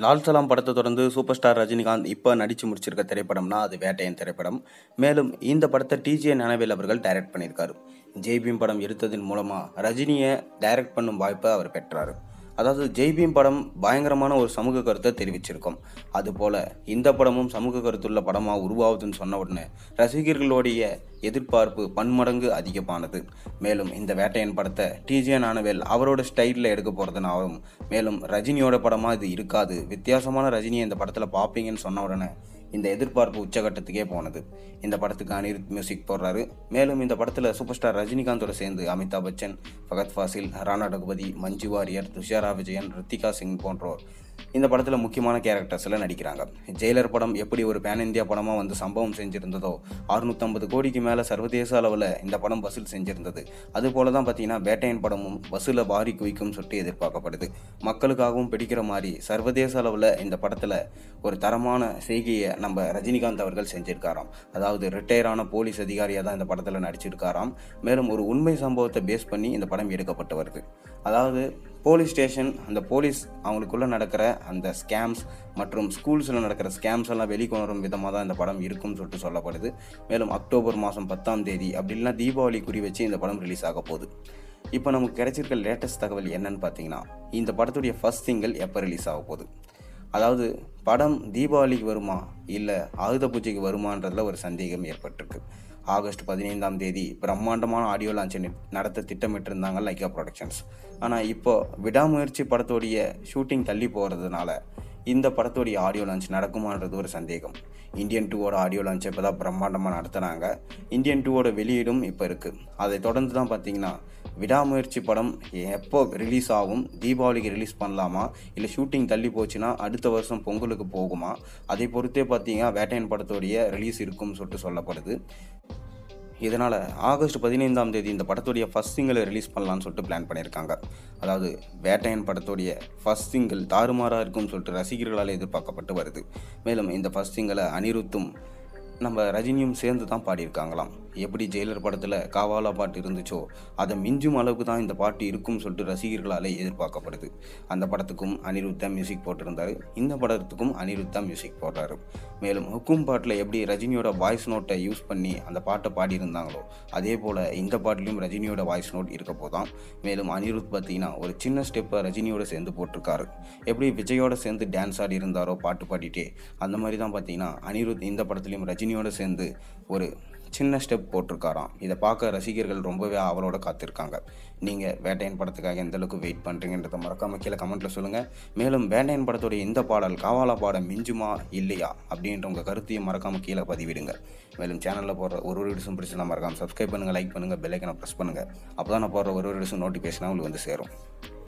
லால் சலாம் படத்தை தொடர்ந்து super star Rajinikanth இப்போ நடித்து முடிச்சிருக்க திரைப்படம்னா அது வேட்டையன் திரைப்படம். மேலும் இந்த படத்தை டிஜே ஞானவேல் அவர்கள் டைரக்ட் பண்ணியிருக்காரு. ஜெய்பீம் படம் எடுத்ததன் மூலமாக ரஜினியை டைரக்ட் பண்ணும் வாய்ப்பை அவர் பெற்றார். அதாவது ஜெய்பீம் படம் பயங்கரமான ஒரு சமூக கருத்தை தெரிவிச்சிருக்கும். அதுபோல் இந்த படமும் சமூக கருத்துள்ள படமாக உருவாகுதுன்னு சொன்ன உடனே ரசிகர்களுடைய எதிர்பார்ப்பு பன்மடங்கு அதிகமானது. மேலும் இந்த வேட்டையன் படத்தை டிஜே ஞானவேல் அவரோட ஸ்டைலில் எடுக்க போகிறதுனாலும், மேலும் ரஜினியோட படமாக இது இருக்காது, வித்தியாசமான ரஜினியை இந்த படத்தில் பார்ப்பீங்கன்னு சொன்ன உடனே இந்த எதிர்பார்ப்பு உச்சகட்டத்துக்கே போனது. இந்த படத்துக்கு அனிருத் மியூசிக் போடுறாரு. மேலும் இந்த படத்தில் சூப்பர் ஸ்டார் ரஜினிகாந்தோட சேர்ந்து அமிதாப் பச்சன், ஃபகத் ஃபாசில், ராணா ரகுபதி, மஞ்சு வாரியர், துஷாரா விஜயன், ரித்திகா சிங் போன்றோர் இந்த படத்தில் முக்கியமான கேரக்டர்ஸில் நடிக்கிறாங்க. ஜெயிலர் படம் எப்படி ஒரு பேன் இந்தியா படமாக வந்து சம்பவம் செஞ்சுருந்ததோ, 650 கோடிக்கு மேலே சர்வதேச அளவில் இந்த படம் வசூல் செஞ்சுருந்தது. அதுபோல தான் பார்த்தீங்கன்னா வேட்டையன் படமும் வசூலை வாரி குவிக்கும் சொல்லிட்டு எதிர்பார்க்கப்படுது. மக்களுக்காகவும் பிடிக்கிற மாதிரி சர்வதேச அளவில் இந்த படத்தில் ஒரு தரமான செய்கையை நம்ம ரஜினிகாந்த் அவர்கள் செஞ்சிருக்காராம். அதாவது ரிட்டையரான போலீஸ் அதிகாரியாக தான் இந்த படத்தில் நடிச்சிருக்காராம். மேலும் ஒரு உண்மை சம்பவத்தை பேஸ் பண்ணி இந்த படம் எடுக்கப்பட்டு வருது. அதாவது போலீஸ் ஸ்டேஷன், அந்த போலீஸ் அவங்களுக்குள்ளே நடக்கிற அந்த ஸ்கேம்ஸ் மற்றும் ஸ்கூல்ஸில் நடக்கிற ஸ்கேம்ஸ் எல்லாம் வெளிக்கொணரும் விதமாக தான் இந்த படம் இருக்கும்னு சொல்லிட்டு சொல்லப்படுது. மேலும் அக்டோபர் மாதம் 10ஆம் தேதி அப்படி இல்லைனா தீபாவளி குறி வச்சு இந்த படம் ரிலீஸ் ஆக போகுது. இப்போ நமக்கு கிடைச்சிருக்க லேட்டஸ்ட் தகவல் என்னன்னு பார்த்தீங்கன்னா, இந்த படத்துடைய ஃபர்ஸ்ட் சிங்கிள் எப்போ ரிலீஸ் ஆக போகுது. அதாவது படம் தீபாவளிக்கு வருமா இல்லை ஆயுத பூஜைக்கு வருமானதில் ஒரு சந்தேகம் ஏற்பட்டிருக்கு. ஆகஸ்ட் 15ஆம் தேதி பிரம்மாண்டமான ஆடியோ லான்ச் நடத்த திட்டமிட்டிருந்தாங்க லைக்கா ப்ரொடக்ஷன்ஸ். ஆனால் இப்போ விடாமுயற்சி படத்தோடைய ஷூட்டிங் தள்ளி போகிறதுனால இந்த படத்தோடைய ஆடியோ லான்ச் நடக்குமான்றது ஒரு சந்தேகம். இந்தியன் 2வோட ஆடியோ லான்ச் இப்போ தான் பிரம்மாண்டமாக நடத்துகிறாங்க. இந்தியன் 2வோட வெளியீடும் இப்போ இருக்குது. அதை தொடர்ந்து தான் பார்த்தீங்கன்னா விடாமுயற்சி படம் எப்போ ரிலீஸ் ஆகும், தீபாவளிக்கு ரிலீஸ் பண்ணலாமா இல்லை ஷூட்டிங் தள்ளி போச்சுன்னா அடுத்த வருஷம் பொங்கலுக்கு போகுமா, அதை பொறுத்தே பார்த்தீங்கன்னா வேட்டையன் படத்தோடைய ரிலீஸ் இருக்கும்னு சொல்லிட்டு சொல்லப்படுது. இதனால் ஆகஸ்ட் 15ஆம் தேதி இந்த படத்துடைய ஃபர்ஸ்ட் சிங்கிளை ரிலீஸ் பண்ணலான்னு சொல்லிட்டு பிளான் பண்ணியிருக்காங்க. அதாவது வேட்டையன் படத்துடைய ஃபர்ஸ்ட் சிங்கிள் தாறுமாறாக இருக்கும்னு சொல்லிட்டு ரசிகர்களால் எதிர்பார்க்கப்பட்டு வருது. மேலும் இந்த ஃபர்ஸ்ட் சிங்கிளை அனிருத்தும் நம்ம ரஜினியும் சேர்ந்து தான் பாடியிருக்காங்களாம். எப்படி ஜெயிலர் படத்தில் காவாலா பாட்டு இருந்துச்சோ அதை மிஞ்சும் அளவுக்கு தான் இந்த பாட்டு இருக்கும்னு சொல்லிட்டு ரசிகர்களால் எதிர்பார்க்கப்படுது. அந்த படத்துக்கும் அனிருத் தான் மியூசிக் போட்டிருந்தாரு. இந்த படத்துக்கும் அனிருத் தான் மியூசிக் போடுறாரு. மேலும் ஹுக்கும் பாட்டில் எப்படி ரஜினியோட வாய்ஸ் நோட்டை யூஸ் பண்ணி அந்த பாட்டை பாடியிருந்தாங்களோ அதே போல் இந்த பாட்டிலையும் ரஜினியோட வாய்ஸ் நோட் இருக்க போதான். மேலும் அனிருத் பார்த்தீங்கன்னா ஒரு சின்ன ஸ்டெப்பை ரஜினியோட சேர்ந்து போட்டிருக்காரு. எப்படி விஜயோட சேர்ந்து டான்ஸ் ஆடி இருந்தாரோ பாட்டு பாடிட்டே, அந்த மாதிரி தான் பார்த்தீங்கன்னா அனிருத் இந்த படத்துலையும் ரஜினியோட சேர்ந்து ஒரு சின்ன ஸ்டெப் போட்டிருக்காராம். இதை பார்க்க ரசிகர்கள் ரொம்பவே ஆவலோட காத்திருக்காங்க. நீங்கள் வேட்டையன் படத்துக்காக எந்த அளவுக்கு வெயிட் பண்ணுறீங்கன்றதை மறக்காம கீழே கமெண்ட்டில் சொல்லுங்கள். மேலும் வேட்டையன் படத்துடைய இந்த பாடல் காவாலா பாடம் மிஞ்சுமா இல்லையா அப்படின்ற உங்கள் கருத்தையும் மறக்காமல் கீழே பதிவிடுங்க. மேலும் சேனலில் போடுற ஒரு வீடியோஸும் பிடிச்சலாம் மறக்காமல் சப்ஸ்கிரைப் பண்ணுங்கள், லைக் பண்ணுங்கள், பெல் ஐக்கனை ப்ரெஸ் பண்ணுங்கள். அப்போ தான் நான் போடுற ஒரு வீடியோஸும் நோட்டிஃபிகேஷனாக உங்களுக்கு வந்து சேரும்.